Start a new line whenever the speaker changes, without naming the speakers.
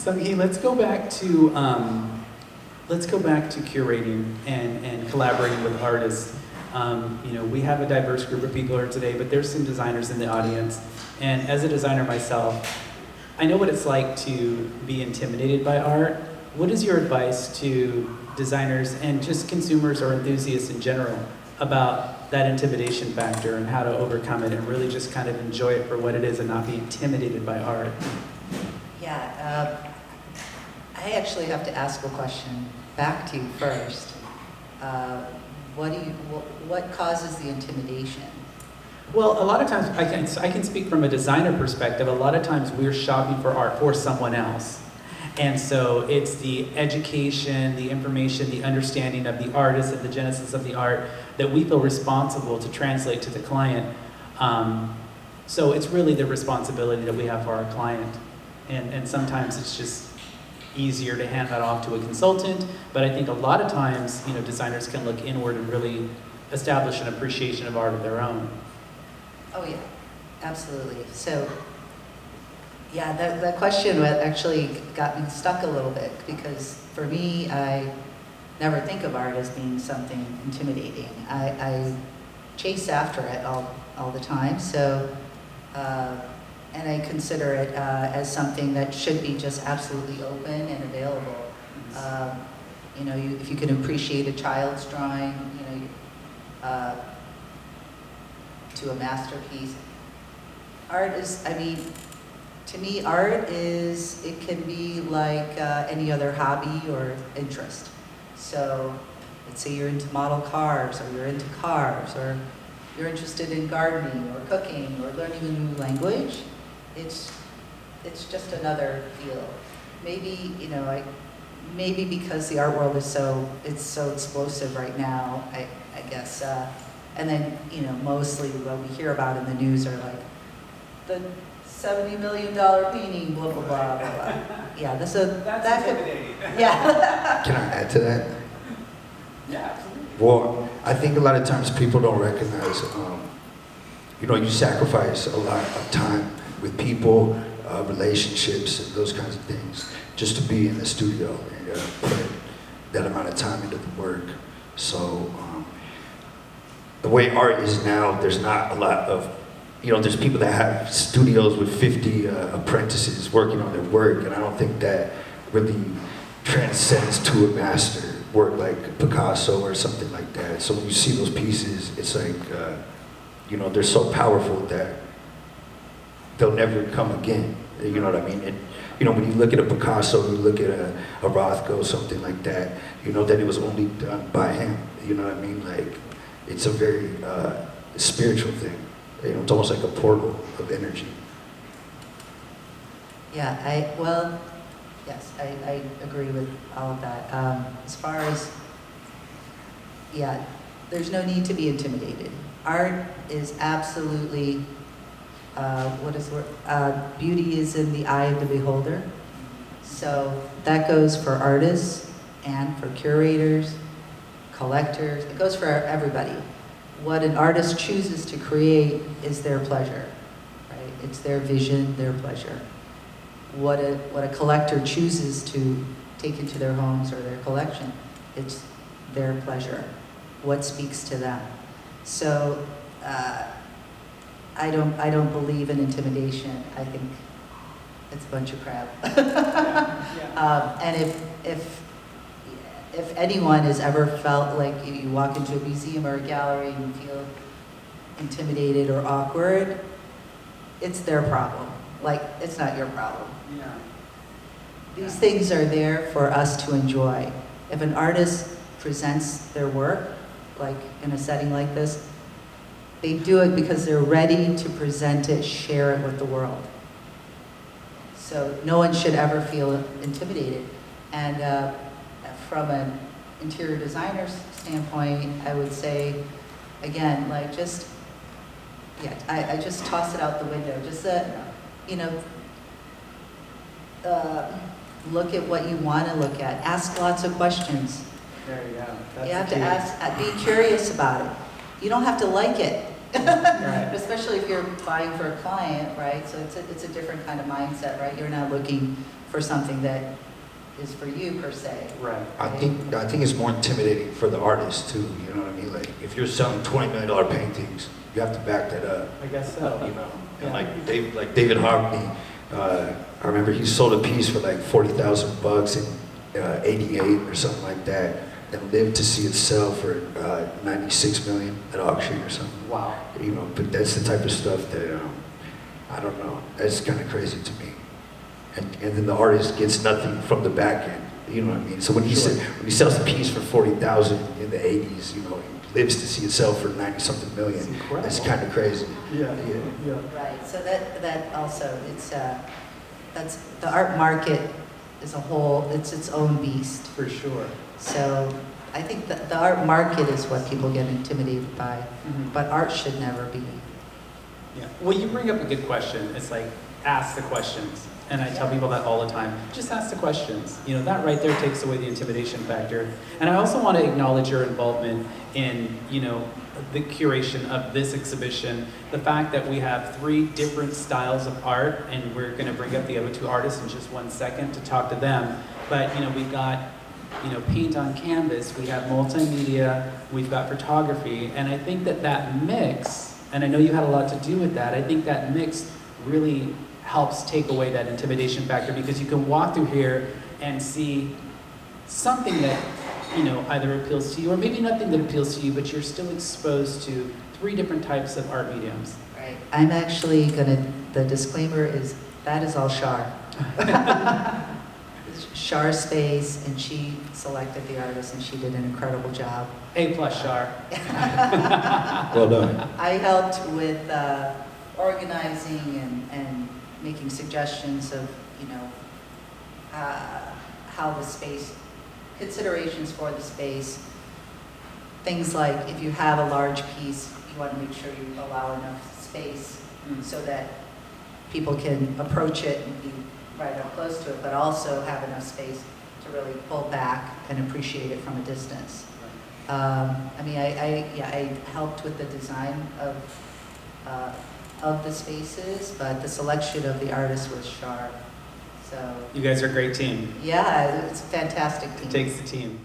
Sung Hee, let's go back to curating and collaborating with artists. We have a diverse group of people here today, but there's some designers in the audience. And as a designer myself, I know what it's like to be intimidated by art. What is your advice to designers and just consumers or enthusiasts in general about that intimidation factor and how to overcome it and really just kind of enjoy it for what it is and not be intimidated by art?
Yeah, I actually have to ask a question back to you first. What causes the intimidation?
Well, a lot of times, I can speak from a designer perspective, a lot of times we're shopping for art for someone else. And so it's the education, the information, the understanding of the artist and the genesis of the art that we feel responsible to translate to the client. So it's really the responsibility that we have for our client. And sometimes it's just easier to hand that off to a consultant, but I think a lot of times, designers can look inward and really establish an appreciation of art of their own.
Oh yeah, absolutely. So, yeah, that question actually got me stuck a little bit because for me, I never think of art as being something intimidating. I chase after it all the time. So, and I consider it as something that should be just absolutely open and available. If you can appreciate a child's drawing, to a masterpiece. Art is, to me, art is, it can be like any other hobby or interest. So, let's say you're into model cars, or you're into cars, or you're interested in gardening, or cooking, or learning a new language. It's just another field. Maybe, maybe because the art world is so explosive right now, I guess, and then, mostly what we hear about in the news are like the $70 million painting, blah, blah, blah, blah, blah. Yeah, that's intimidating. Yeah.
Can I add to that?
Yeah, absolutely.
Well, I think a lot of times people don't recognize, you sacrifice a lot of time with people, relationships, and those kinds of things, just to be in the studio and put that amount of time into the work. So, the way art is now, there's not a lot of, there's people that have studios with 50 apprentices working on their work, and I don't think that really transcends to a master work like Picasso or something like that. So when you see those pieces, it's like, they're so powerful that they'll never come again. You know what I mean? And, when you look at a Picasso, you look at a Rothko, something like that, that it was only done by him. You know what I mean? Like, it's a very spiritual thing. It's almost like a portal of energy.
Yeah, yes, I agree with all of that. As far as, there's no need to be intimidated. Art is absolutely, beauty is in the eye of the beholder. So that goes for artists and for curators, collectors, it goes for everybody. What an artist chooses to create is their pleasure, right? It's their vision, their pleasure. What a collector chooses to take into their homes or their collection, it's their pleasure. What speaks to them? So I don't believe in intimidation. I think it's a bunch of crap. And if anyone has ever felt like you walk into a museum or a gallery and you feel intimidated or awkward, it's their problem. Like, it's not your problem.
Yeah.
These things are there for us to enjoy. If an artist presents their work, like in a setting like this, they do it because they're ready to present it, share it with the world. So no one should ever feel intimidated. And from an interior designer's standpoint, I would say, again, like I just toss it out the window. Just look at what you want to look at. Ask lots of questions.
There you go. That's
You have
the
to
key.
be curious about it. You don't have to like it.
Right.
Especially if you're buying for a client, right? So it's a different kind of mindset, right? You're not looking for something that is for you per se.
Right.
I think it's more intimidating for the artist too. You know what I mean? Like if you're selling $20 million paintings, you have to back that up.
I guess so.
You know, and
Yeah.
like David Hockney, I remember he sold a piece for like $40,000 in '88 or something like that, and lived to see it sell for $96 million at auction or something.
Wow.
You know, but that's the type of stuff that I don't know. That's kind of crazy to me. And then the artist gets nothing from the back end. You know what I mean? So when he when he sells a piece for $40,000 in the '80s, you know, he lives to see it sell for 90-something million.
It's incredible.
That's kind of crazy.
Yeah.
Right, so that also, that's, the art market as a whole, it's its own beast.
For sure.
So I think that the art market is what people get intimidated by,
Mhm.
but art should never be.
Yeah. Well, you bring up a good question. It's like, ask the questions. And I tell people that all the time. Just ask the questions. You know, that right there takes away the intimidation factor. And I also want to acknowledge your involvement in, you know, the curation of this exhibition. The fact that we have 3 different styles of art, and we're going to bring up the other 2 artists in just 1 second to talk to them. But, you know, we've got, you know, paint on canvas, we have multimedia, we've got photography. And I think that that mix, and I know you had a lot to do with that, I think that mix really helps take away that intimidation factor, because you can walk through here and see something that, you know, either appeals to you or maybe nothing that appeals to you, but you're still exposed to 3 different types of art mediums.
Right. I'm actually the disclaimer is, that is all Shar. Shar's space, and she selected the artist, and she did an incredible job.
A+ Shar.
Well done.
I helped with organizing and making suggestions of, you know, how the space, considerations for the space. Things like if you have a large piece, you want to make sure you allow enough space so that people can approach it and be right up close to it, but also have enough space to really pull back and appreciate it from a distance. I mean, I helped with the design of the spaces, but the selection of the artist was Shar. So
You guys are a great team.
yeah, it's a fantastic team.
It takes the team.